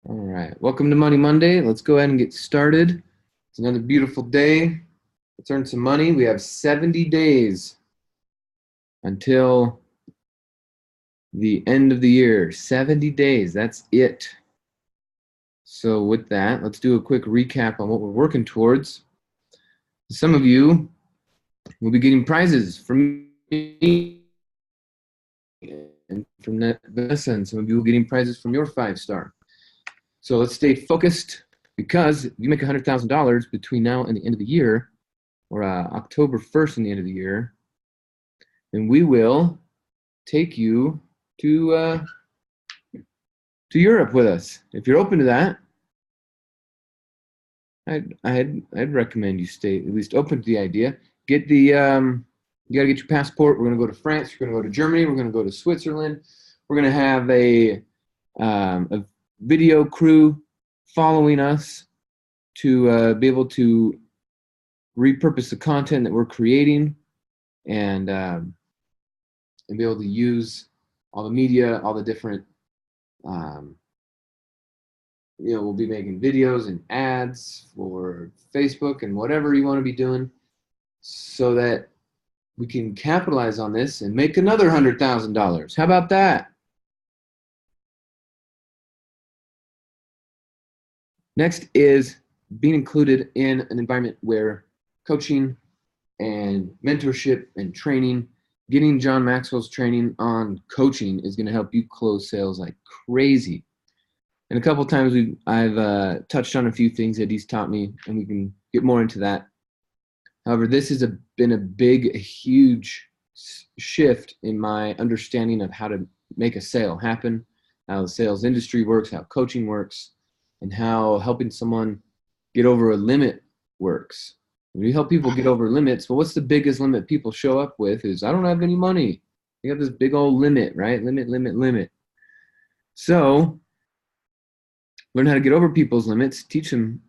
All right, welcome to Money Monday. Let's go ahead and get started. It's another beautiful day. Let's earn some money. We have 70 days until the end of the year. 70 days, that's it. So with that, let's do a quick recap on what we're working towards. Some of you will be getting prizes from me and from Vanessa, and some of you will be getting prizes from your 5-star. So let's stay focused, because if you make $100,000 between now and the end of the year, or October 1st and the end of the year, then we will take you to Europe with us. If you're open to that, I'd recommend you stay at least open to the idea. Get the you gotta get your passport. We're gonna go to France. We're gonna go to Germany. We're gonna go to Switzerland. We're gonna have a video crew following us to be able to repurpose the content that we're creating and be able to use all the media, all the different, we'll be making videos and ads for Facebook and whatever you want to be doing, so that we can capitalize on this and make another $100,000. How about that? Next is being included in an environment where coaching and mentorship and training, getting John Maxwell's training on coaching is going to help you close sales like crazy. And a couple of times I've touched on a few things that he's taught me, and we can get more into that. However, this has been a huge shift in my understanding of how to make a sale happen, how the sales industry works, how coaching works, and how helping someone get over a limit works. When you help people get over limits, well, what's the biggest limit people show up with is, I don't have any money. You have this big old limit, right? Limit. So learn how to get over people's limits, teach them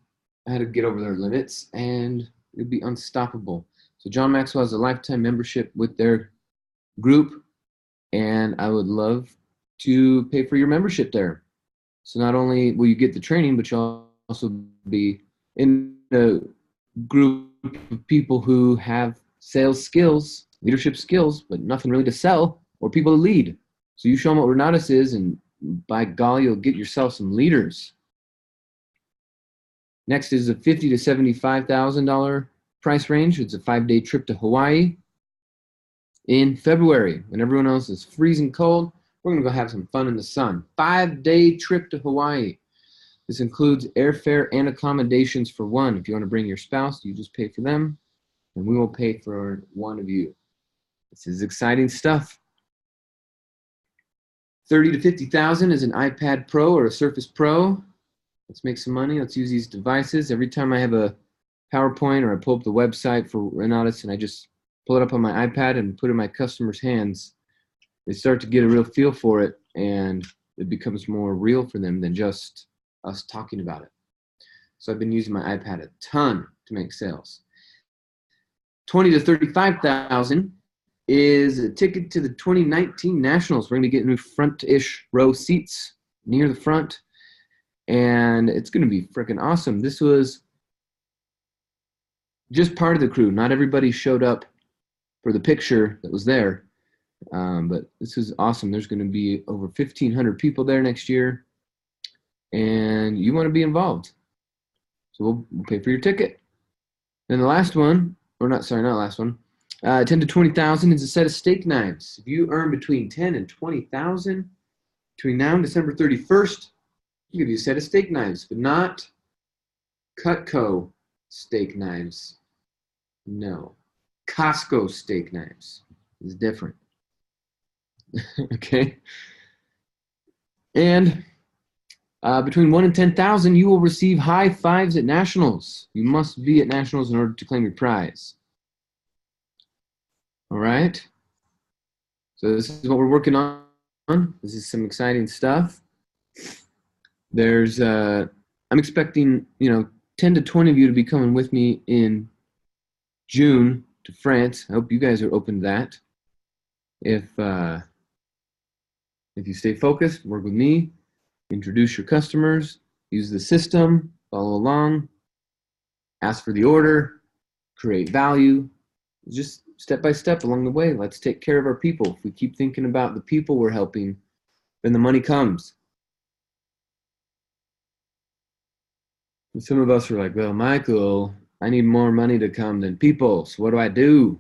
how to get over their limits, and you'll be unstoppable. So John Maxwell has a lifetime membership with their group, and I would love to pay for your membership there. So not only will you get the training, but you'll also be in a group of people who have sales skills, leadership skills, but nothing really to sell or people to lead. So you show them what Renatus is, and by golly, you'll get yourself some leaders. Next is a $50,000 to $75,000 price range. It's a 5-day trip to Hawaii in February when everyone else is freezing cold. We're going to go have some fun in the sun. 5-day trip to Hawaii. This includes airfare and accommodations for one. If you want to bring your spouse, you just pay for them, and we will pay for one of you. This is exciting stuff. 30 to 50,000 is an iPad Pro or a Surface Pro. Let's make some money. Let's use these devices. Every time I have a PowerPoint or I pull up the website for Renatus and I just pull it up on my iPad and put it in my customers' hands, they start to get a real feel for it, and it becomes more real for them than just us talking about it. So I've been using my iPad a ton to make sales. 20 to 35,000 is a ticket to the 2019 Nationals. We're going to get new front-ish row seats near the front, and it's going to be freaking awesome. This was just part of the crew. Not everybody showed up for the picture that was there, but this is awesome. There's going to be over 1,500 people there next year, and you want to be involved. So we'll pay for your ticket. Then the last one, or not last one, 10 to 20,000 is a set of steak knives. If you earn between 10 and 20,000 between now and December 31st, I'll give you a set of steak knives, but not Cutco steak knives. No, Costco steak knives is different. Okay, and between 1 and 10,000, you will receive high fives at nationals. You must be at nationals in order to claim your prize. All right. So this is what we're working on. This is some exciting stuff. There's, I'm expecting, 10 to 20 of you to be coming with me in June to France. I hope you guys are open to that. If you stay focused, work with me, Introduce your customers, use the system, follow along, ask for the order, create value, just step by step along the way. Let's take care of our people. If we keep thinking about the people we're helping, then the money comes. And some of us are like, well, Michael, I need more money to come than people, so what do I do?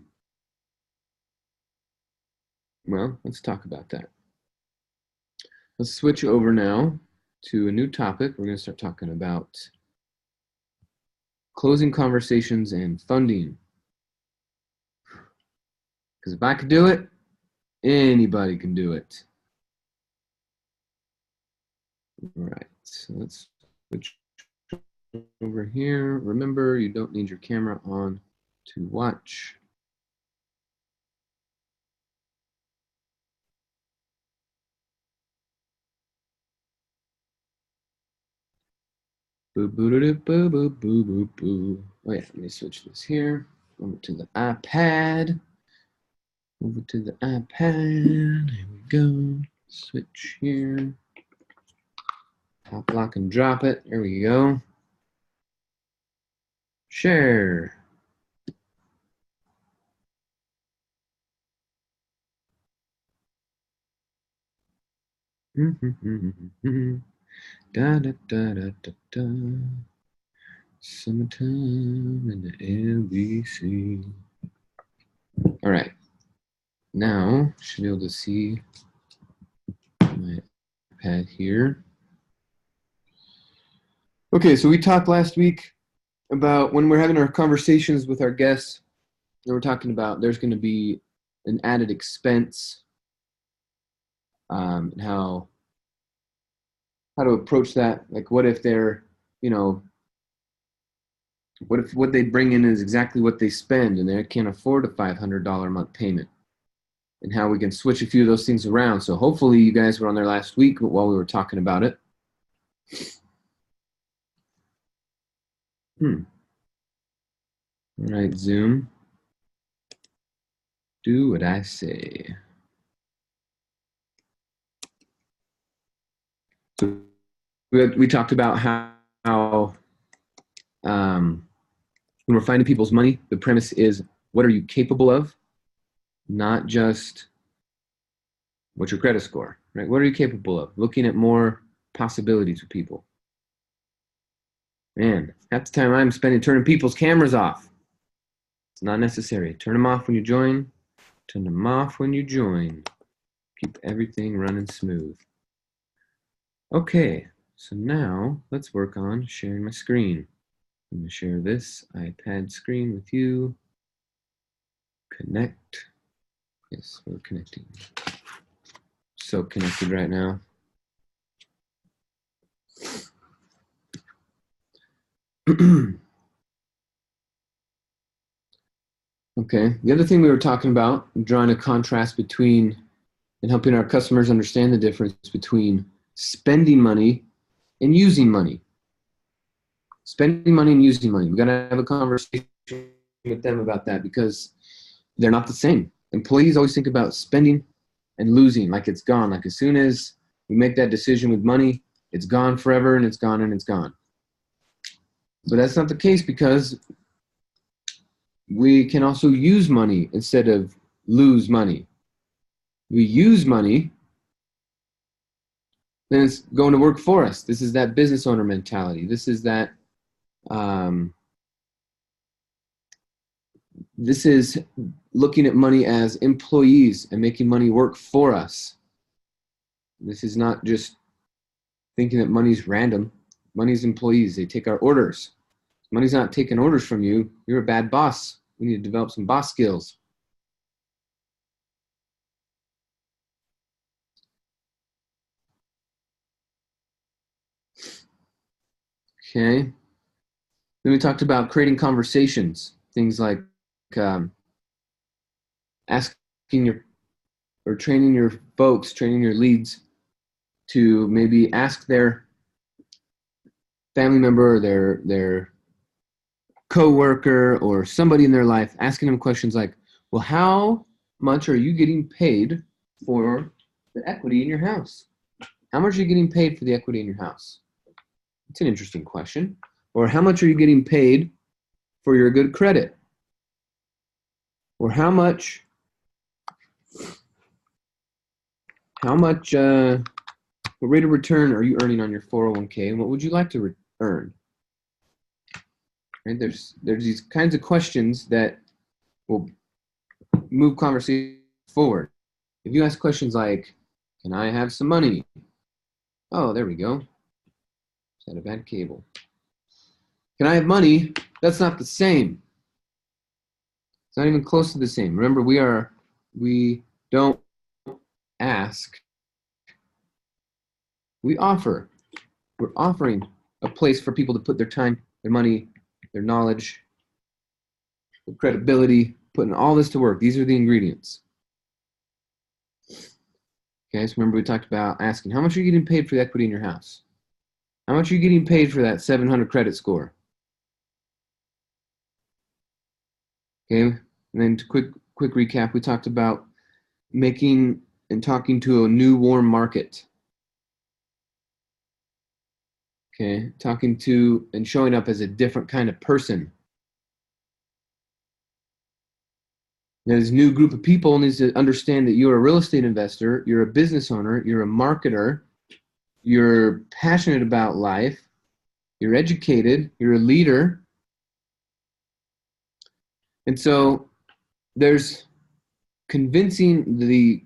Well, let's talk about that. Let's switch over now to a new topic. We're going to start talking about closing conversations and funding. Because if I could do it, anybody can do it. All right, so let's switch over here. Remember, you don't need your camera on to watch. Boo boo doo boo boo boo boo boo. Oh yeah, let me switch this here. Over to the iPad. Over to the iPad. Here we go. Switch here. Pop, lock, and drop it. There we go. Share. Da da da da da da. Summertime in the LBC. All right. Now, should be able to see my iPad here. Okay, so we talked last week about when we're having our conversations with our guests, and we're talking about there's going to be an added expense, and how to approach that. Like, what if they're, what if what they bring in is exactly what they spend and they can't afford a $500 a month payment? And how we can switch a few of those things around. So hopefully you guys were on there last week while we were talking about it. All right, Zoom. Do what I say. So we talked about how when we're finding people's money, the premise is, what are you capable of? Not just what's your credit score, right? What are you capable of? Looking at more possibilities with people. Man, half the time I'm spending turning people's cameras off. It's not necessary. Turn them off when you join. Turn them off when you join. Keep everything running smooth. Okay, so now let's work on sharing my screen. I'm going to share this iPad screen with you. Connect. Yes, we're connecting. So connected right now. Okay, the other thing we were talking about, drawing a contrast between and helping our customers understand the difference between spending money and using money. Spending money and using money. We've got to have a conversation with them about that because they're not the same. Employees always think about spending and losing like it's gone. Like as soon as we make that decision with money, it's gone forever and it's gone and it's gone. But that's not the case because we can also use money instead of lose money. We use money, then it's going to work for us. This is that business owner mentality. This is that, this is looking at money as employees and making money work for us. This is not just thinking that money's random. Money's employees. They take our orders. Money's not taking orders from you. You're a bad boss. We need to develop some boss skills. Okay. Then we talked about creating conversations. Things like asking your, or training your folks, training your leads to maybe ask their family member or their coworker or somebody in their life, asking them questions like, well, how much are you getting paid for the equity in your house? how much are you getting paid for the equity in your house? It's an interesting question. Or how much are you getting paid for your good credit? Or how much what rate of return are you earning on your 401k, and what would you like to earn? Right? There's these kinds of questions that will move conversation forward. If you ask questions like, can I have some money? Oh, there we go. Just had a bad cable. Can I have money? That's not the same. It's not even close to the same. Remember, we don't ask. We offer. We're offering a place for people to put their time, their money, their knowledge, their credibility, putting all this to work. These are the ingredients. Okay, so remember we talked about asking, how much are you getting paid for the equity in your house? How much are you getting paid for that 700 credit score? Okay, and then to quick recap, we talked about making and talking to a new warm market. Okay, talking to and showing up as a different kind of person. This new group of people needs to understand that you're a real estate investor, you're a business owner, you're a marketer, you're passionate about life, you're educated, you're a leader. And so there's convincing the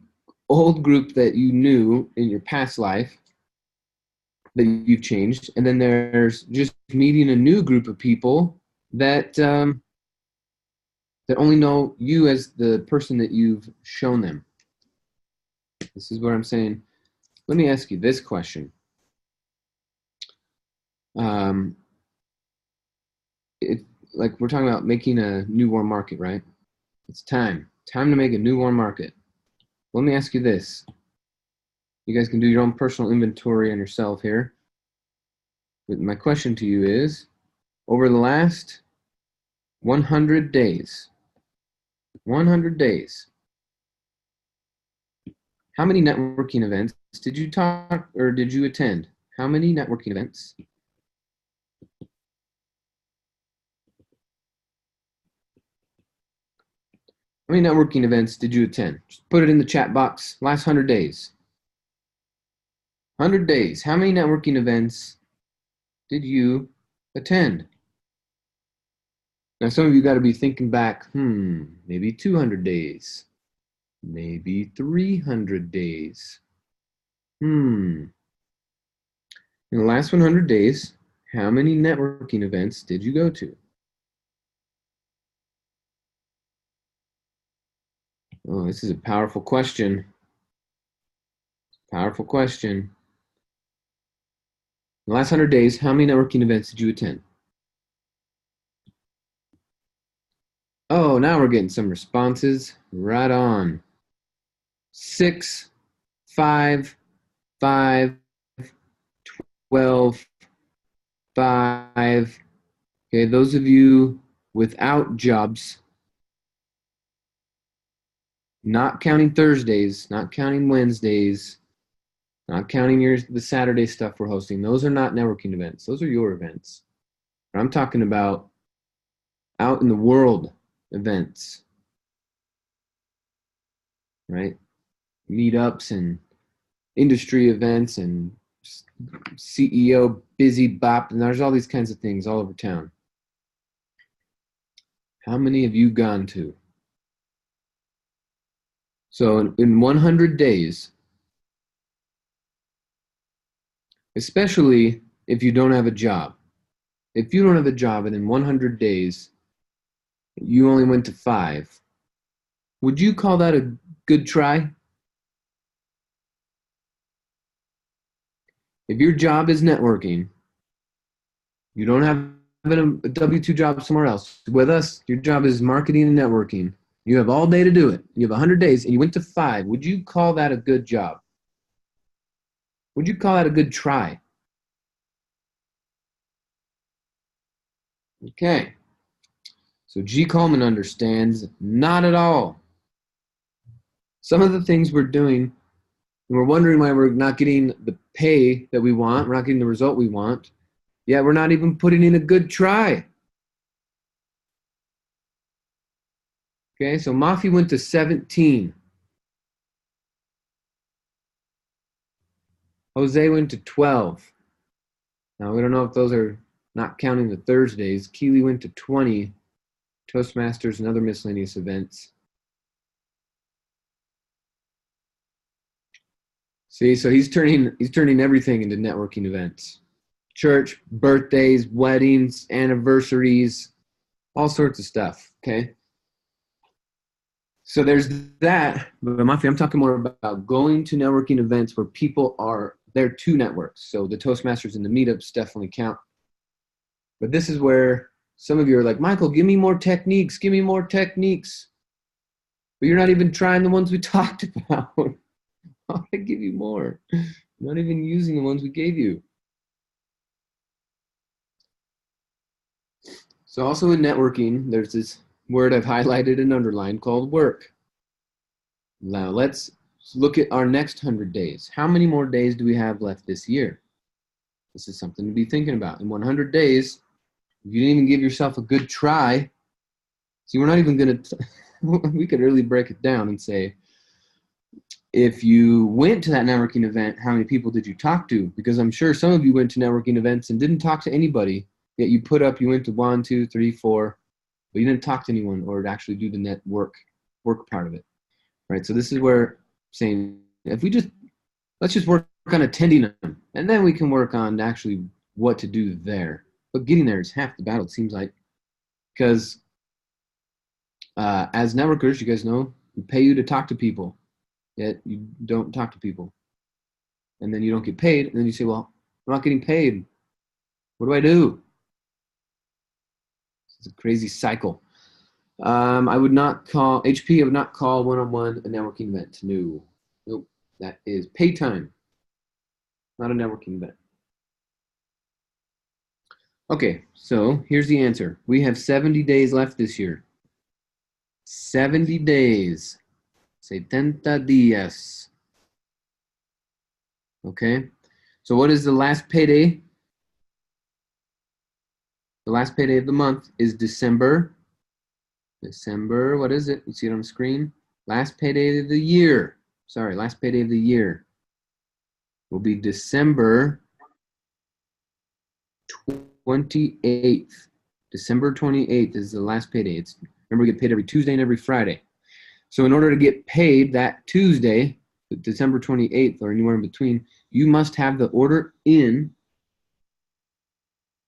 old group that you knew in your past life that you've changed, and then there's just meeting a new group of people that that only know you as the person that you've shown them. This is where I'm saying, let me ask you this question. Like we're talking about making a new warm market, right? It's time to make a new warm market. Let me ask you this. You guys can do your own personal inventory on yourself here. But my question to you is, over the last 100 days, how many networking events did you talk or did you attend? How many networking events? How many networking events did you attend? Just put it in the chat box. Last 100 days. 100 days. How many networking events did you attend? Now, some of you got to be thinking back, maybe 200 days. Maybe 300 days. In the last 100 days, how many networking events did you go to? Oh, this is a powerful question. Powerful question. In the last 100 days, how many networking events did you attend? Oh, now we're getting some responses. Right on. 6, 5, 5, 12, 5. Okay, those of you without jobs, not counting Thursdays, not counting Wednesdays, not counting the Saturday stuff we're hosting. Those are not networking events. Those are your events. I'm talking about out in the world events, right? Meetups and industry events and CEO busy bop, and there's all these kinds of things all over town. How many have you gone to? So in 100 days, especially if you don't have a job, if you don't have a job and in 100 days you only went to 5, would you call that a good try? If your job is networking, you don't have a W-2 job somewhere else. With us, your job is marketing and networking. You have all day to do it. You have 100 days and you went to 5. Would you call that a good job? Would you call that a good try? Okay. So G. Coleman understands not at all. Some of the things we're doing And we're wondering why we're not getting the pay that we want. We're not getting the result we want. Yet we're not even putting in a good try. Okay, so Mafi went to 17. Jose went to 12. Now, we don't know if those are not counting the Thursdays. Keely went to 20. Toastmasters and other miscellaneous events. See, so he's turning everything into networking events. Church, birthdays, weddings, anniversaries, all sorts of stuff, okay? So there's that, but Mafi, I'm talking more about going to networking events where people are there to network. So the Toastmasters and the meetups definitely count. But this is where some of you are like, Michael, give me more techniques, give me more techniques. But you're not even trying the ones we talked about. I'll give you more. You're not even using the ones we gave you. So also in networking, there's this word I've highlighted and underlined called work. Now let's look at our next 100 days. How many more days do we have left this year? This is something to be thinking about. In 100 days, if you didn't even give yourself a good try, see, we're not even going to, we could really break it down and say, if you went to that networking event, how many people did you talk to? Because I'm sure some of you went to networking events and didn't talk to anybody, yet you went to 1, 2, 3, 4, but you didn't talk to anyone or actually do the work part of it, right? So this is where saying, if we let's just work on attending them, and then we can work on actually what to do there. But getting there is half the battle, it seems like, because as networkers, you guys know, we pay you to talk to people, yet you don't talk to people. And then you don't get paid, and then you say, well, I'm not getting paid. What do I do? It's a crazy cycle. I would not call HP. I would not call one-on-one a networking event. No, nope. That is pay time, not a networking event. Okay, so here's the answer. We have 70 days left this year. 70 days. 70 días. Okay, so what is the last payday? The last payday of the month is December. December, what is it? You see it on the screen? Last payday of the year. Sorry, last payday of the year will be December 28th. December 28th is the last payday. Remember, we get paid every Tuesday and every Friday. So in order to get paid that Tuesday, December 28th or anywhere in between, you must have the order in,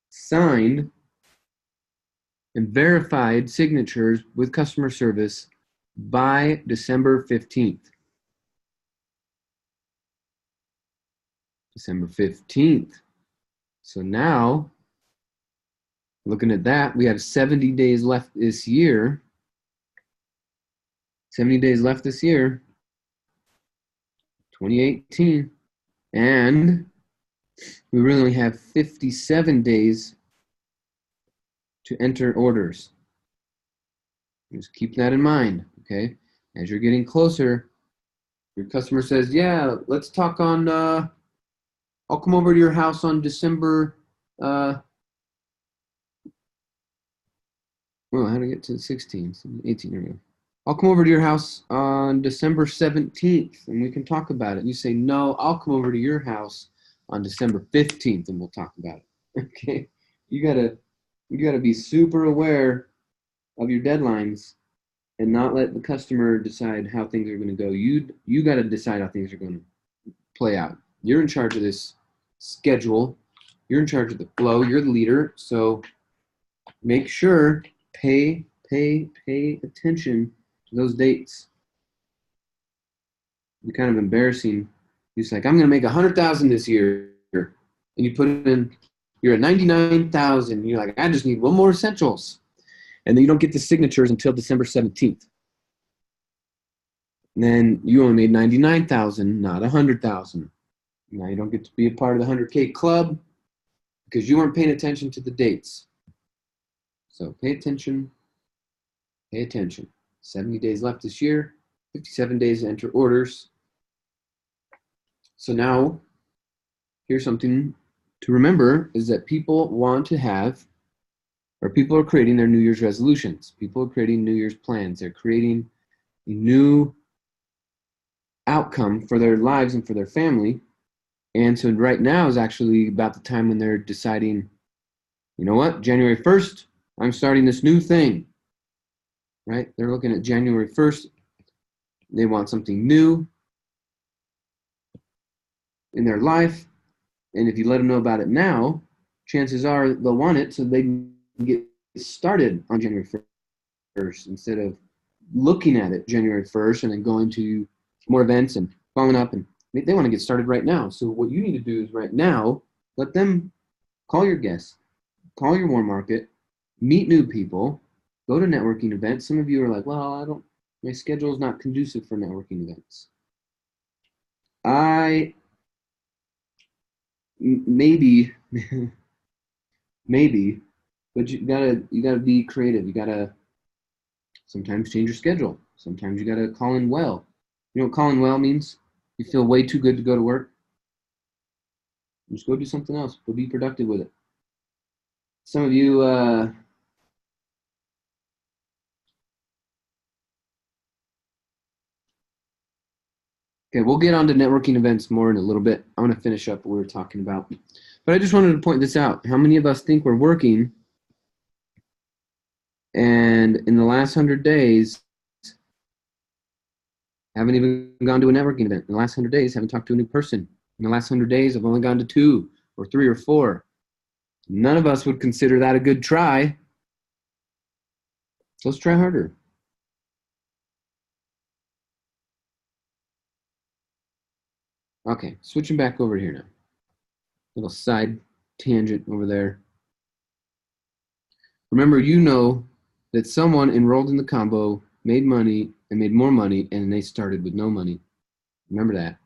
signed, and verified signatures with customer service by December 15th. December 15th. So now, looking at that, we have 70 days left this year. 70 days left this year, 2018. And we really only have 57 days to enter orders. Just keep that in mind, okay? As you're getting closer, your customer says, yeah, let's talk on, I'll come over to your house on December, well, how to get to 16, 18, here we go. I'll come over to your house on December 17th and we can talk about it. And you say, no, I'll come over to your house on December 15th and we'll talk about it, okay? You gotta be super aware of your deadlines and not let the customer decide how things are going to go. You got to decide how things are going to play out. You're in charge of this schedule. You're in charge of the flow. You're the leader. So make sure, pay attention to those dates. It's kind of embarrassing. It's like, I'm going to make 100,000 this year. And you put in, you're at 99,000. You're like, I just need one more essentials. And then you don't get the signatures until December 17th. And then you only made 99,000, not 100,000. Now you don't get to be a part of the 100K club because you weren't paying attention to the dates. So pay attention. 70 days left this year, 57 days to enter orders. So now, here's something to remember is that people want to have, or people are creating their New Year's resolutions. People are creating New Year's plans. They're creating a new outcome for their lives and for their family. And so right now is actually about the time when they're deciding, you know what, January 1st, I'm starting this new thing, right? They're looking at January 1st. They want something new in their life. And if you let them know about it now, chances are they'll want it so they can get started on January 1st instead of looking at it January 1st and then going to more events and following up. And they want to get started right now. So what you need to do is right now, let them call your guests, call your warm market, meet new people, go to networking events. Some of you are like, well, my schedule is not conducive for networking events. Maybe, maybe, but you gotta be creative. You gotta sometimes change your schedule. Sometimes you gotta call in well. You know what calling well means? You feel way too good to go to work. Just go do something else. Go be productive with it. Some of you, okay, we'll get on to networking events more in a little bit. I want to finish up what we were talking about. But I just wanted to point this out. How many of us think we're working and in the last 100 days haven't even gone to a networking event? In the last 100 days, haven't talked to a new person. In the last 100 days, I've only gone to 2 or 3 or 4. None of us would consider that a good try. So let's try harder. Okay, switching back over here now. Little side tangent over there. Remember, you know that someone enrolled in the combo made money and made more money, and they started with no money. Remember that.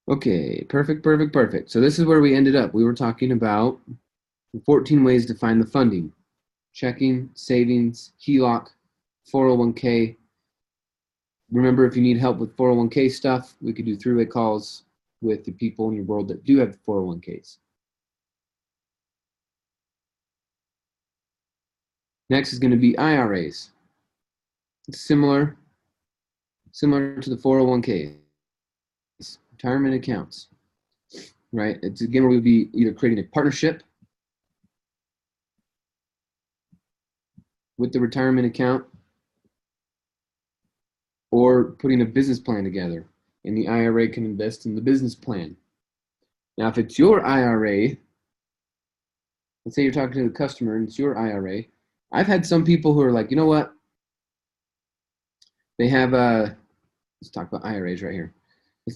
Okay, perfect. So this is where we ended up. We were talking about 14 ways to find the funding. Checking, savings, HELOC, 401k. Remember, if you need help with 401k stuff, we could do three-way calls with the people in your world that do have 401ks. Next is going to be IRAs. It's similar to the 401ks, retirement accounts, right? It's again where we'd be either creating a partnership with the retirement account or putting a business plan together, and the IRA can invest in the business plan. Now, if it's your IRA, let's say you're talking to the customer and it's your IRA. I've had some people who are like, you know what? They have let's talk about IRAs right here.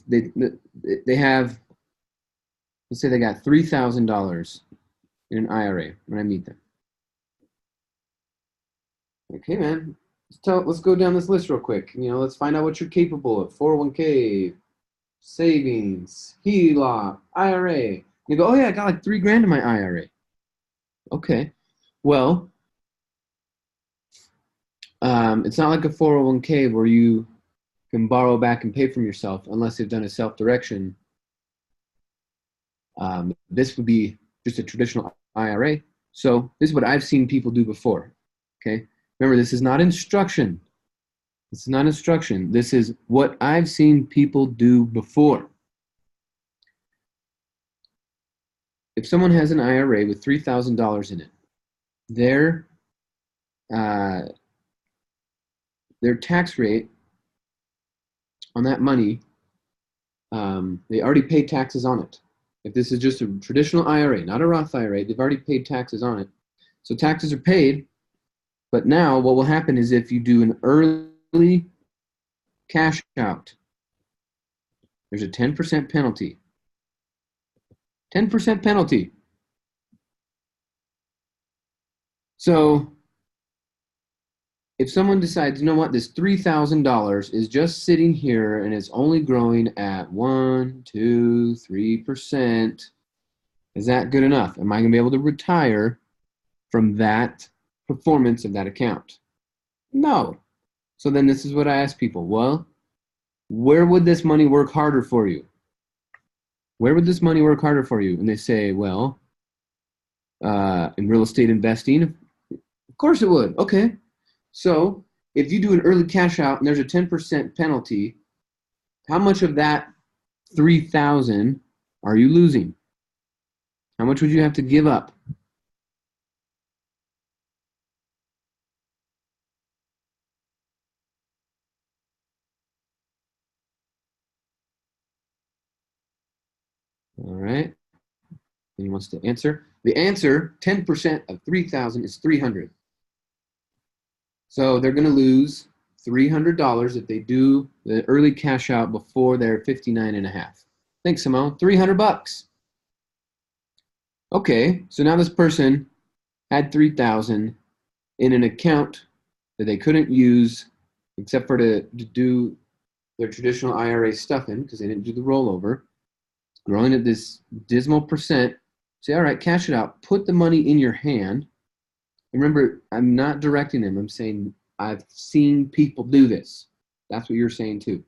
They have, let's say they got $3,000 in an IRA when I meet them. Okay, man, let's go down this list real quick. Let's find out what you're capable of. 401k, savings, HELOC, IRA. You go, oh yeah, I got like $3,000 in my IRA. Okay, well, it's not like a 401k where you can borrow back and pay from yourself unless they've done a self-direction. This would be just a traditional IRA. So this is what I've seen people do before. Okay, remember, this is not instruction. This is not instruction. This is what I've seen people do before. If someone has an IRA with $3,000 in it, their tax rate on that money, they already paid taxes on it. If this is just a traditional IRA, not a Roth IRA, they've already paid taxes on it. So taxes are paid, but now what will happen is if you do an early cash out, there's a 10% penalty. 10% penalty. So if someone decides, you know what, this $3,000 is just sitting here and it's only growing at 1, 2, 3%, is that good enough? Am I going to be able to retire from that performance of that account? No. So then this is what I ask people. Well, where would this money work harder for you? Where would this money work harder for you? And they say, well, in real estate investing. Of course it would. Okay. So if you do an early cash out and there's a 10% penalty, how much of that $3,000 are you losing? How much would you have to give up? All right. He wants to answer. The answer, 10% of 3,000 is 300. So they're going to lose $300 if they do the early cash out before they're 59 and a half. Thanks, Simone. $300. Okay, so now this person had 3,000 in an account that they couldn't use except for to do their traditional IRA stuff in because they didn't do the rollover. It's growing at this dismal percent. Say, all right, cash it out. Put the money in your hand. And remember, I'm not directing them. I'm saying I've seen people do this. That's what you're saying too.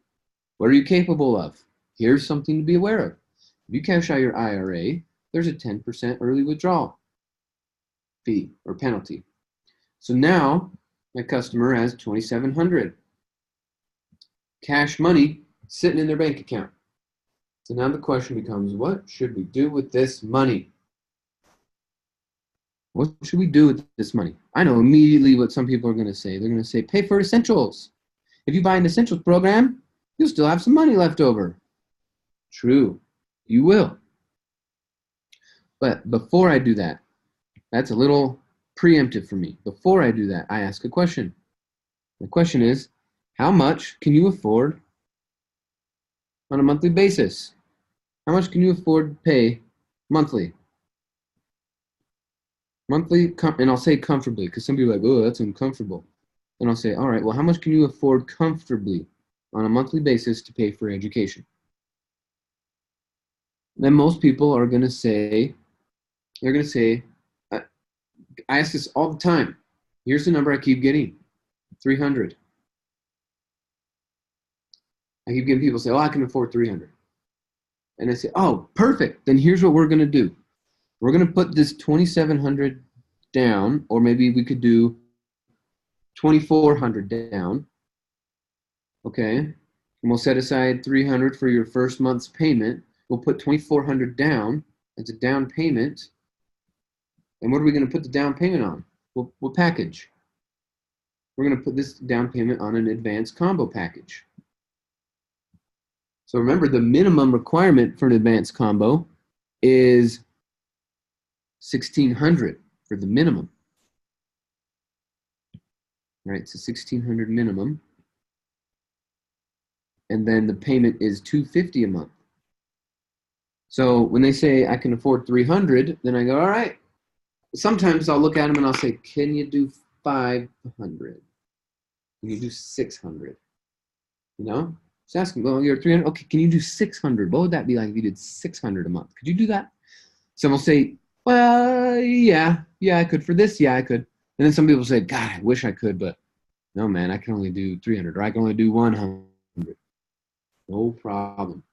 What are you capable of? Here's something to be aware of. If you cash out your IRA, there's a 10% early withdrawal fee or penalty. So now my customer has $2,700 cash money sitting in their bank account. So now the question becomes, what should we do with this money? What should we do with this money? I know immediately what some people are going to say. They're going to say, pay for essentials. If you buy an essentials program, you'll still have some money left over. True, you will. But before I do that, that's a little preemptive for me. Before I do that, I ask a question. The question is, how much can you afford on a monthly basis? How much can you afford to pay monthly? Monthly, and I'll say comfortably, because some people are like, oh, that's uncomfortable. And I'll say, all right, well, how much can you afford comfortably on a monthly basis to pay for education? Then most people are going to say, I ask this all the time. Here's the number I keep getting, 300. I keep getting people say, oh, I can afford 300. And I say, oh, perfect. Then here's what we're going to do. We're going to put this 2,700 down, or maybe we could do 2,400 down. Okay. And we'll set aside 300 for your first month's payment. We'll put 2,400 down as a down payment. And what are we going to put the down payment on? What package? We're going to put this down payment on an advanced combo package. So remember, the minimum requirement for an advanced combo is $1,600 for the minimum. Right, it's a $1,600 minimum. And then the payment is $250 a month. So when they say I can afford 300, then I go, all right. Sometimes I'll look at them and I'll say, can you do 500? Can you do 600? You know? Just ask them, well, you're 300. Okay, can you do 600? What would that be like if you did 600 a month? Could you do that? Some will say, well, yeah, I could. For this, yeah, I could. And then some people say, God, I wish I could, but no, man, I can only do 300, or I can only do 100. No problem.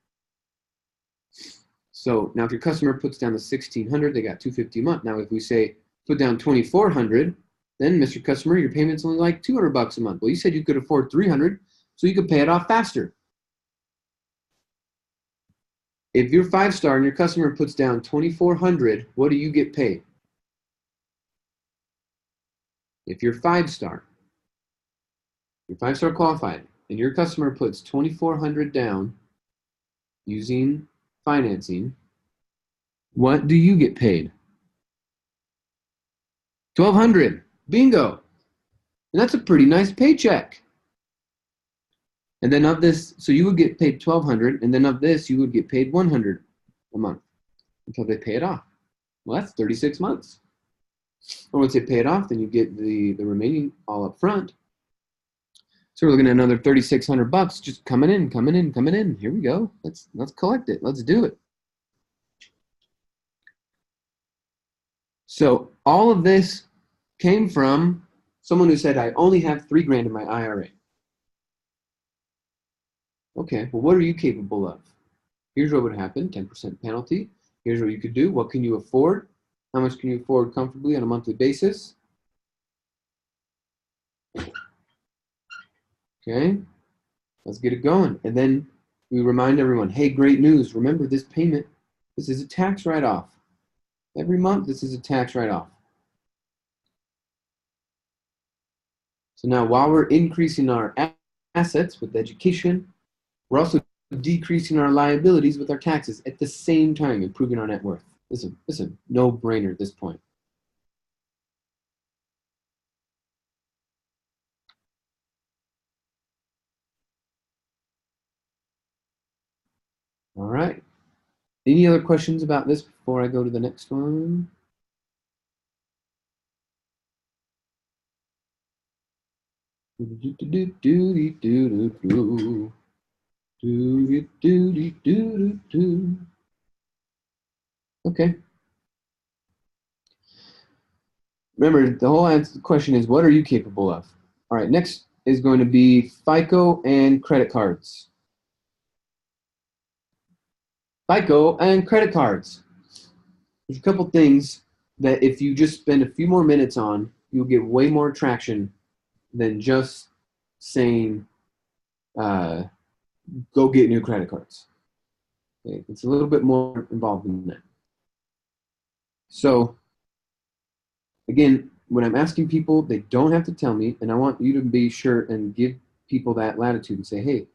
So now if your customer puts down the 1,600, they got $250 a month. Now if we say put down 2,400, then Mr. Customer, your payment's only like $200 a month. Well, you said you could afford 300, so you could pay it off faster. If you're 5-star and your customer puts down 2,400, what do you get paid? If you're 5-star, you're 5-star qualified, and your customer puts 2,400 down using financing, what do you get paid? 1,200. Bingo. And that's a pretty nice paycheck. And then of this, so you would get paid 1,200, and then of this, you would get paid 100 a month until they pay it off. Well, that's 36 months. Or once they pay it off, then you get the remaining all up front. So we're looking at another $3,600 just coming in. Here we go. Let's collect it. Let's do it. So all of this came from someone who said, I only have $3,000 in my IRA. Okay, well, what are you capable of? Here's what would happen, 10% penalty. Here's what you could do. What can you afford? How much can you afford comfortably on a monthly basis? Okay, let's get it going. And then we remind everyone, hey, great news. Remember this payment, this is a tax write-off. Every month, this is a tax write-off. So now while we're increasing our assets with education, we're also decreasing our liabilities with our taxes at the same time, improving our net worth. This is a no-brainer at this point. All right. Any other questions about this before I go to the next one? Okay. Remember, the whole answer to the question is, what are you capable of? All right, next is going to be FICO and credit cards. FICO and credit cards. There's a couple things that if you just spend a few more minutes on, you'll get way more traction than just saying, go get new credit cards. Okay? It's a little bit more involved than that. So, again, when I'm asking people, they don't have to tell me, and I want you to be sure and give people that latitude and say, hey,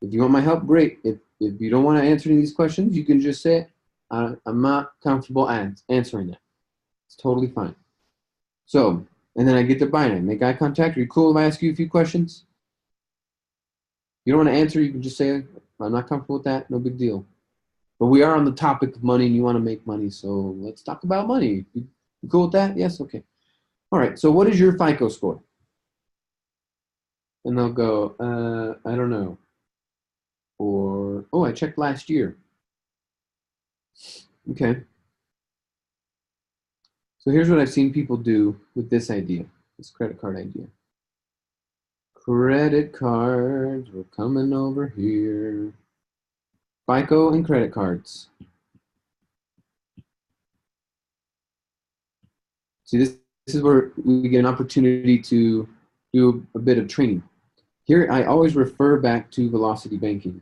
if you want my help, great. If you don't want to answer any of these questions, you can just say, I'm not comfortable answering that. It's totally fine. So, and then I get to buy-in. Make eye contact. Are you cool if I ask you a few questions? If you don't want to answer, you can just say, I'm not comfortable with that. No big deal. But we are on the topic of money, and you want to make money, so let's talk about money. You cool with that? Yes? Okay. All right. So what is your FICO score? And they'll go, I don't know. Or, oh, I checked last year. Okay. So here's what I've seen people do with this idea, this credit card idea. Credit cards, we're coming over here. FICO and credit cards. See, this is where we get an opportunity to do a bit of training. Here, I always refer back to velocity banking.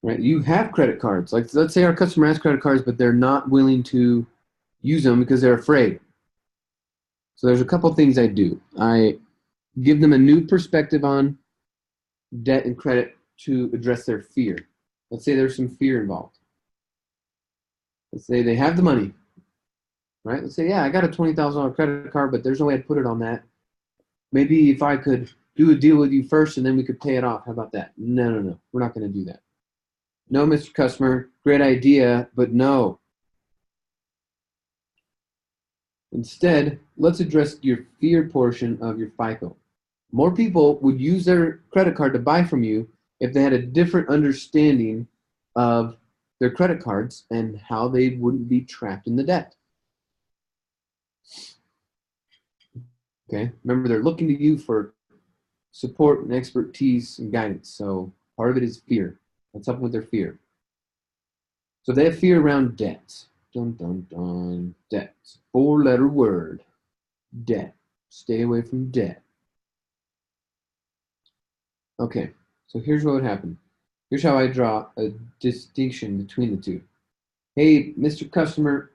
Right? You have credit cards. Like, let's say our customer has credit cards, but they're not willing to use them because they're afraid. So there's a couple things I do. I give them a new perspective on debt and credit to address their fear. Let's say there's some fear involved. Let's say they have the money, right? Let's say, yeah, I got a $20,000 credit card, but there's no way I'd put it on that. Maybe if I could do a deal with you first and then we could pay it off. How about that? No. We're not going to do that. No, Mr. Customer, great idea, but no. Instead, let's address your fear portion of your FICO. More people would use their credit card to buy from you if they had a different understanding of their credit cards and how they wouldn't be trapped in the debt. Okay, remember they're looking to you for support and expertise and guidance. So part of it is fear. Let's help them with their fear. So they have fear around debt. Dun, dun, dun. Debt. 4-letter word. Debt. Stay away from debt. Okay, so here's what would happen. Here's how I draw a distinction between the two. Hey, Mr. Customer,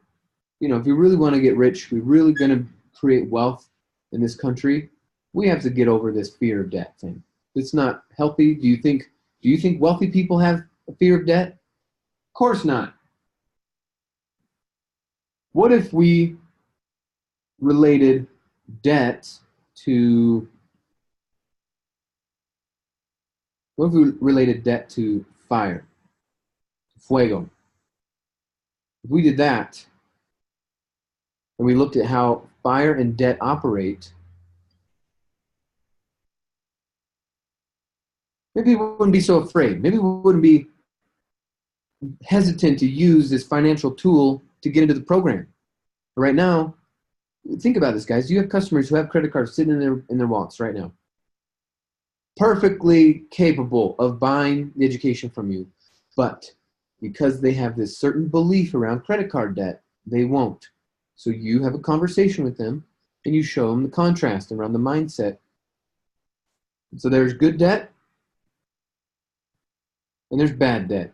if you really want to get rich, we're really going to create wealth in this country, we have to get over this fear of debt thing. It's not healthy. Do you think wealthy people have a fear of debt? Of course not. What if we related debt to fire, fuego? If we did that, and we looked at how fire and debt operate, maybe we wouldn't be so afraid. Maybe we wouldn't be hesitant to use this financial tool to get into the program. But right now, think about this, guys. You have customers who have credit cards sitting in their wallets right now. perfectly capable of buying the education from you, but because they have this certain belief around credit card debt, they won't. So you have a conversation with them and you show them the contrast around the mindset. So there's good debt and there's bad debt.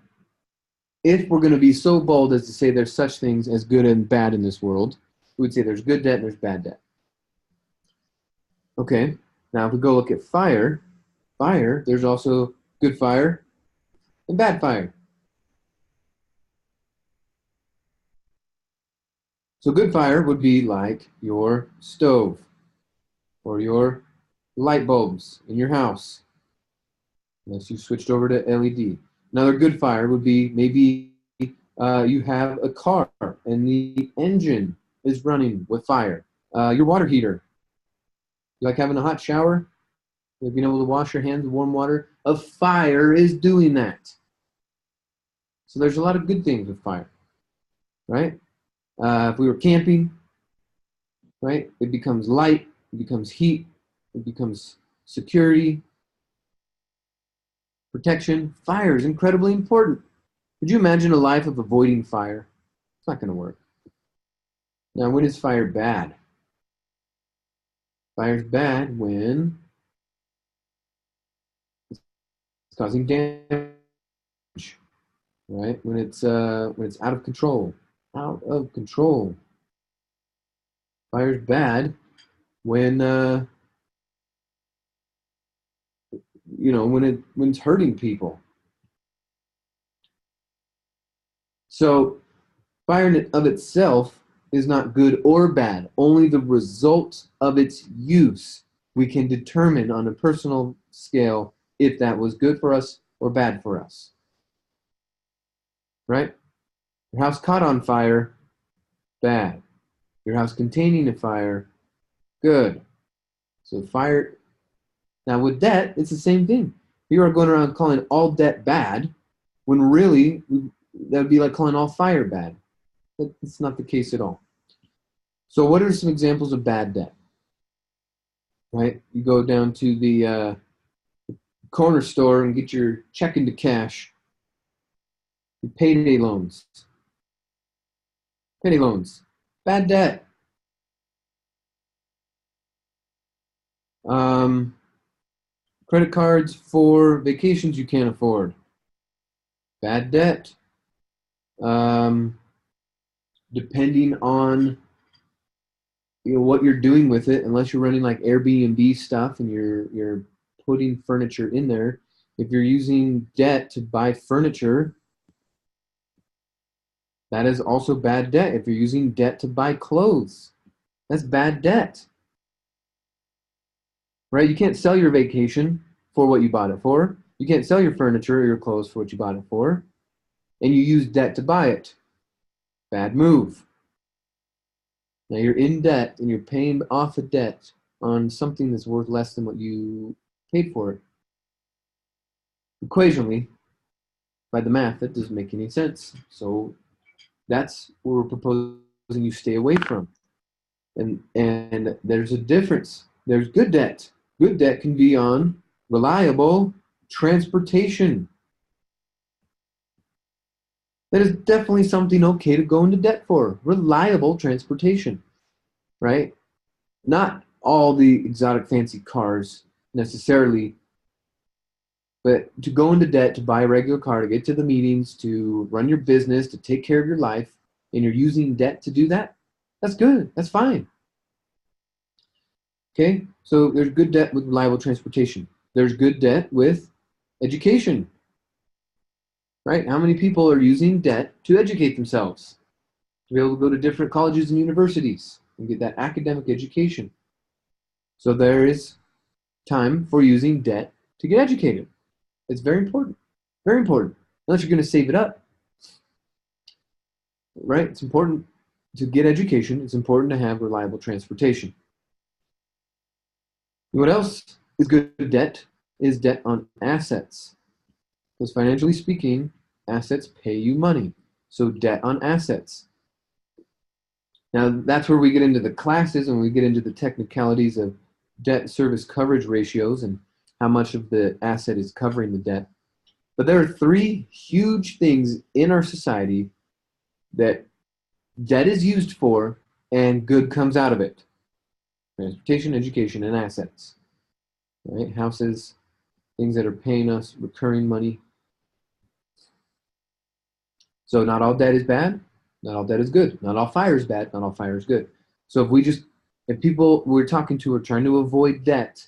If we're going to be so bold as to say there's such things as good and bad in this world, we would say there's good debt and there's bad debt. Okay, now if we go look at fire, there's also good fire and bad fire. So good fire would be like your stove or your light bulbs in your house, unless you switched over to LED. Another good fire would be maybe you have a car and the engine is running with fire. Your water heater. You like having a hot shower? Like being able to wash your hands with warm water? A fire is doing that. So there's a lot of good things with fire, right? If we were camping, right, it becomes light, it becomes heat, it becomes security, protection. Fire is incredibly important. Could you imagine a life of avoiding fire? It's not going to work. Now, when is fire bad? Fire's bad when it's causing damage, right? When it's out of control. Out of control. Fire's bad when when it's hurting people. So fire in of itself is not good or bad. Only the result of its use we can determine on a personal scale if that was good for us or bad for us. Right? Your house caught on fire, bad. Your house containing a fire, good. So fire. Now with debt, it's the same thing. You are going around calling all debt bad, when really that would be like calling all fire bad. That's not the case at all. So what are some examples of bad debt? Right? You go down to the corner store and get your check into cash. Your payday loans. Payday loans. Bad debt. Credit cards for vacations you can't afford. Bad debt. Depending on what you're doing with it, unless you're running like Airbnb stuff and you're putting furniture in there. If you're using debt to buy furniture, that is also bad debt. If you're using debt to buy clothes, that's bad debt. Right? You can't sell your vacation for what you bought it for. You can't sell your furniture or your clothes for what you bought it for. And you use debt to buy it. Bad move. Now you're in debt and you're paying off a debt on something that's worth less than what you paid for it. Equationally, by the math, that doesn't make any sense. So that's what we're proposing you stay away from. And there's a difference. There's good debt. Good debt can be on reliable transportation. That is definitely something okay to go into debt for. Reliable transportation, right? Not all the exotic fancy cars necessarily, but to go into debt to buy a regular car, to get to the meetings, to run your business, to take care of your life, and you're using debt to do that, that's good. That's fine. Okay, so there's good debt with reliable transportation. There's good debt with education, right? How many people are using debt to educate themselves, to be able to go to different colleges and universities and get that academic education? So there is time for using debt to get educated. It's very important, unless you're going to save it up, right? It's important to get education. It's important to have reliable transportation. What else is good debt is debt on assets. Because financially speaking, assets pay you money. So debt on assets. Now that's where we get into the classes and we get into the technicalities of debt service coverage ratios and how much of the asset is covering the debt. But there are three huge things in our society that debt is used for and good comes out of it. Transportation, education, and assets. Right? Houses, things that are paying us recurring money. So not all debt is bad. Not all debt is good. Not all fire is bad. Not all fire is good. So if people we're talking to are trying to avoid debt,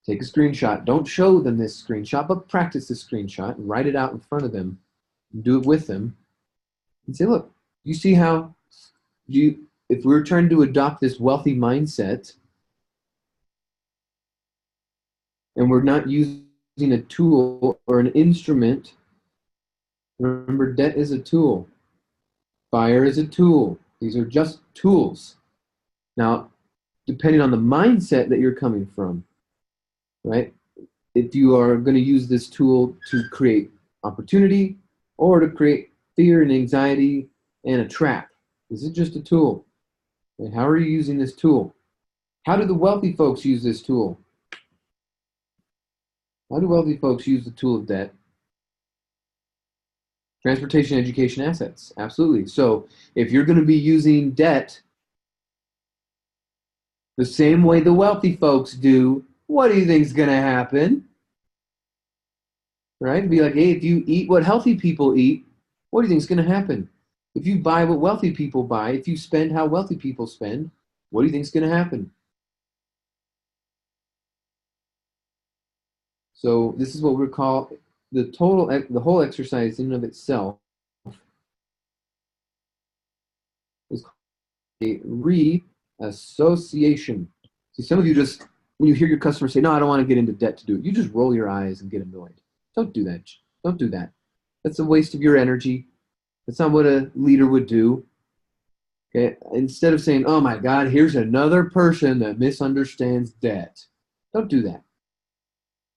take a screenshot. Don't show them this screenshot, but practice this screenshot and write it out in front of them. And do it with them. And say, look, you see how if we're trying to adopt this wealthy mindset and we're not using a tool or an instrument, remember, debt is a tool. Fire is a tool. These are just tools. Now, depending on the mindset that you're coming from, right? If you are going to use this tool to create opportunity or to create fear and anxiety and a trap, this is just a tool. And how are you using this tool? How do the wealthy folks use this tool? How do wealthy folks use the tool of debt? Transportation, education, assets. Absolutely. So if you're going to be using debt the same way the wealthy folks do, what do you think is going to happen? Right? Be like, hey, if you eat what healthy people eat, what do you think is going to happen? If you buy what wealthy people buy, if you spend how wealthy people spend, what do you think is going to happen? So this is what we call the whole exercise in and of itself is called a reassociation. See, some of you just, when you hear your customer say, no, I don't want to get into debt to do it, you just roll your eyes and get annoyed. Don't do that. Don't do that. That's a waste of your energy. That's not what a leader would do. Okay? Instead of saying, oh my God, here's another person that misunderstands debt. Don't do that.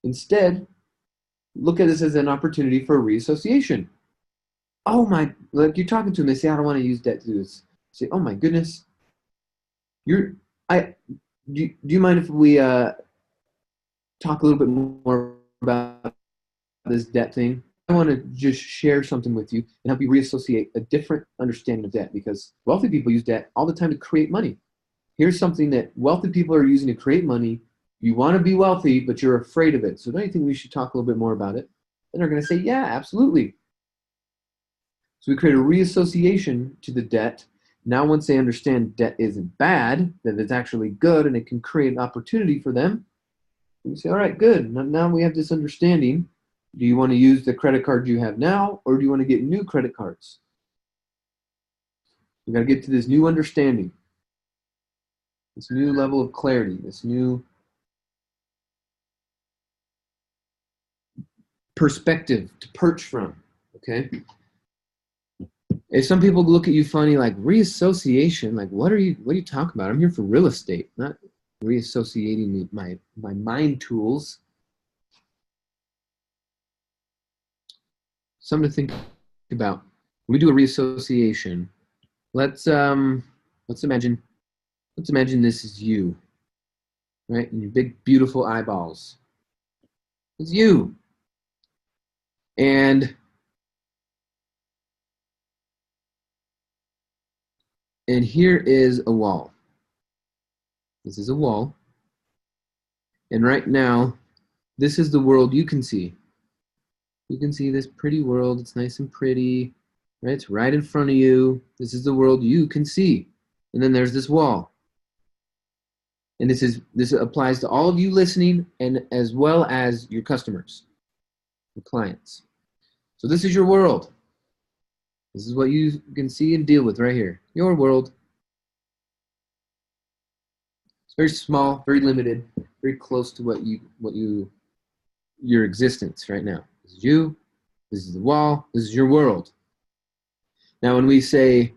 Instead, look at this as an opportunity for reassociation. Oh my, like you're talking to them, they say, I don't want to use debt to do this. Say, oh my goodness. Do you mind if we talk a little bit more about this debt thing? I want to just share something with you and help you reassociate a different understanding of debt, because wealthy people use debt all the time to create money. Here's something that wealthy people are using to create money. You want to be wealthy, but you're afraid of it. So don't you think we should talk a little bit more about it? And they're going to say, yeah, absolutely. So we create a reassociation to the debt. Now once they understand debt isn't bad, that it's actually good and it can create an opportunity for them, we say, all right, good. Now we have this understanding. Do you want to use the credit card you have now, or do you want to get new credit cards? You got to get to this new understanding, this new level of clarity, this new perspective to perch from, okay? If some people look at you funny, like reassociation, like what are you talking about? I'm here for real estate, not reassociating my mind tools. Something to think about. When we do a reassociation, let's imagine this is you, right? And your big, beautiful eyeballs. It's you. And here is a wall. This is a wall. And right now, this is the world you can see. You can see this pretty world. It's nice and pretty, right? It's right in front of you. This is the world you can see. And then there's this wall. And this applies to all of you listening, and as well as your customers, your clients. So this is your world. This is what you can see and deal with right here. Your world. It's very small, very limited, very close to your existence right now. This is you. This is the wall. This is your world. Now, when we say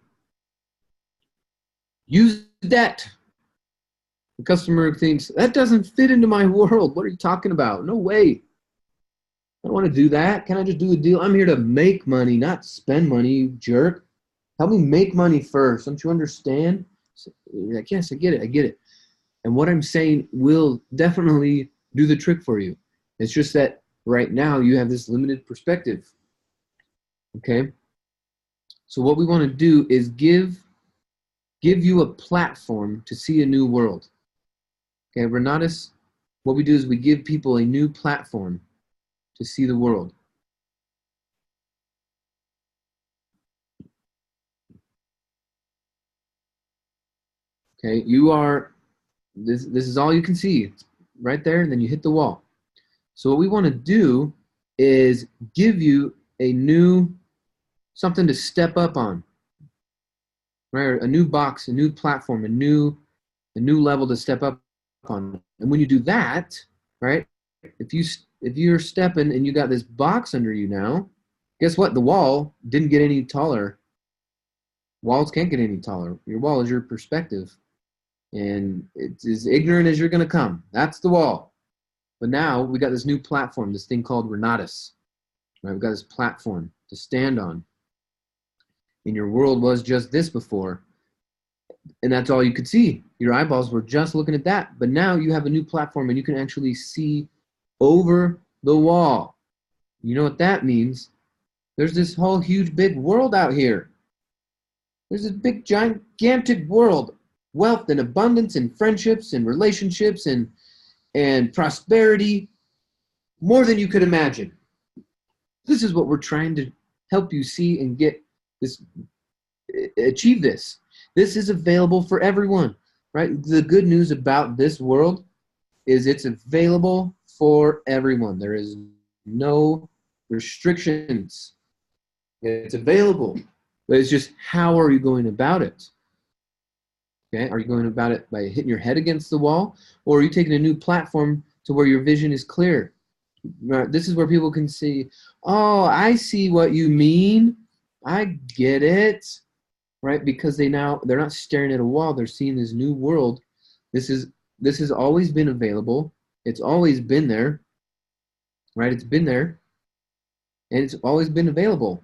use debt, the customer thinks that doesn't fit into my world. What are you talking about? No way. I don't want to do that. Can I just do a deal? I'm here to make money, not spend money, you jerk. Help me make money first. Don't you understand? You're like, yes, I get it. And what I'm saying will definitely do the trick for you. It's just that right now you have this limited perspective. Okay? So what we want to do is give you a platform to see a new world. Okay, Renatus, what we do is we give people a new platform to see the world. Okay, this is all you can see. It's right there, and then you hit the wall. So what we want to do is give you a new something to step up on. Right? A new box, a new platform, a new level to step up on. And when you do that, right? If you're stepping and you got this box under you now, guess what? The wall didn't get any taller. Walls can't get any taller. Your wall is your perspective. And it's as ignorant as you're going to come. That's the wall. But now we got this new platform, this thing called Renatus. Right? We've got this platform to stand on. And your world was just this before. And that's all you could see. Your eyeballs were just looking at that. But now you have a new platform and you can actually see over the wall. You know what that means? There's this whole huge big world out here. There's this big gigantic world. Wealth and abundance and friendships and relationships and prosperity. More than you could imagine. This is what we're trying to help you see and get this, achieve this. This is available for everyone, right? The good news about this world is it's available for everyone. There is no restrictions. It's available, but it's just how are you going about it? Okay, are you going about it by hitting your head against the wall, or are you taking a new platform to where your vision is clear? Right, this is where people can see, oh, I see what you mean. I get it. Right? Because they're not staring at a wall, they're seeing this new world. This has always been available. It's always been there. Right? It's been there. And it's always been available.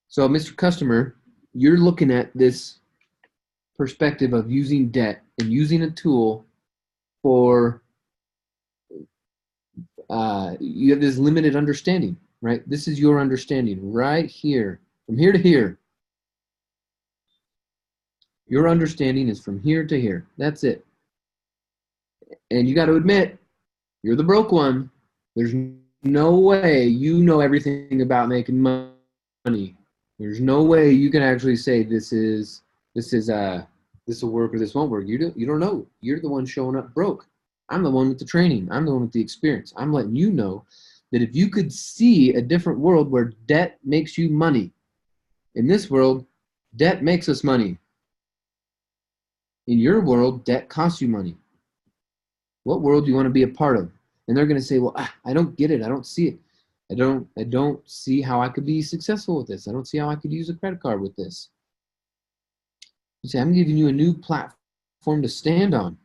So, Mr. Customer, you're looking at this perspective of using debt and using a tool for you have this limited understanding. Right? This is your understanding right here, from here to here. Your understanding is from here to here. That's it. And you got to admit, you're the broke one. There's no way you know everything about making money. There's no way you can actually say this will work or this won't work. You don't know. You're the one showing up broke. I'm the one with the training. I'm the one with the experience. I'm letting you know that if you could see a different world where debt makes you money, in this world, debt makes us money. In your world, debt costs you money. What world do you want to be a part of? And they're going to say, well, I don't get it. I don't see it. I don't see how I could be successful with this. I don't see how I could use a credit card with this. You say, I'm giving you a new platform to stand on.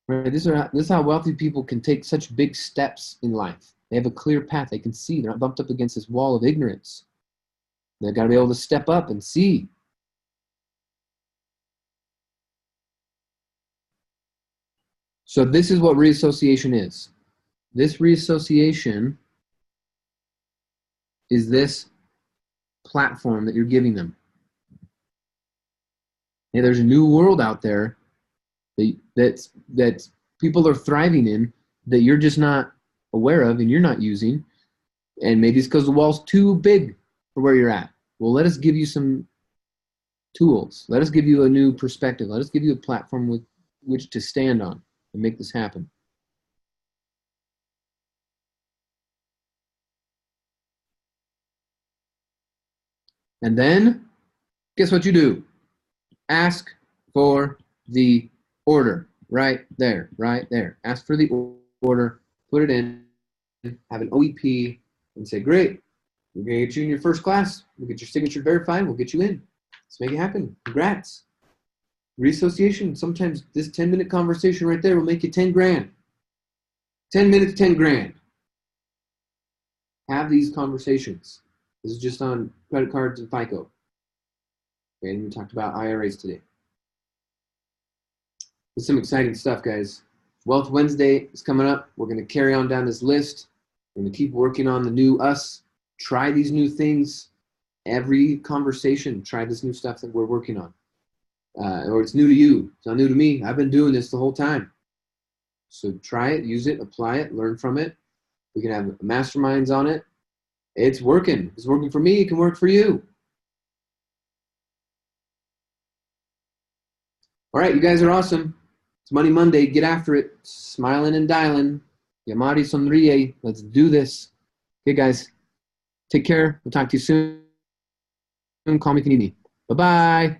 Right? This is how wealthy people can take such big steps in life. They have a clear path. They can see. They're not bumped up against this wall of ignorance. They've got to be able to step up and see. So this is what reassociation is. This reassociation is this platform that you're giving them. And there's a new world out there that people are thriving in that you're just not aware of and you're not using. And maybe it's because the wall's too big for where you're at. Well, let us give you some tools. Let us give you a new perspective. Let us give you a platform with which to stand on and make this happen. And then, guess what you do? Ask for the order. Right there, right there. Ask for the order, put it in, have an OEP, and say, great, we're going to get you in your first class. We'll get your signature verified. We'll get you in. Let's make it happen. Congrats. Reassociation, sometimes this 10-minute conversation right there will make you 10 grand. 10 minutes, 10 grand. Have these conversations. This is just on credit cards and FICO. Okay, and we talked about IRAs today. It's some exciting stuff, guys. Wealth Wednesday is coming up. We're going to carry on down this list. We're going to keep working on the new us. Try these new things. Every conversation, try this new stuff that we're working on. Or it's new to you. It's not new to me. I've been doing this the whole time. So try it, use it, apply it, learn from it. We can have masterminds on it. It's working. It's working for me. It can work for you. All right, you guys are awesome. It's Money Monday. Get after it. Smiling and dialing. Yamari sonríe. Let's do this. Okay, guys. Take care. We'll talk to you soon. Call me if you need me. Bye-bye.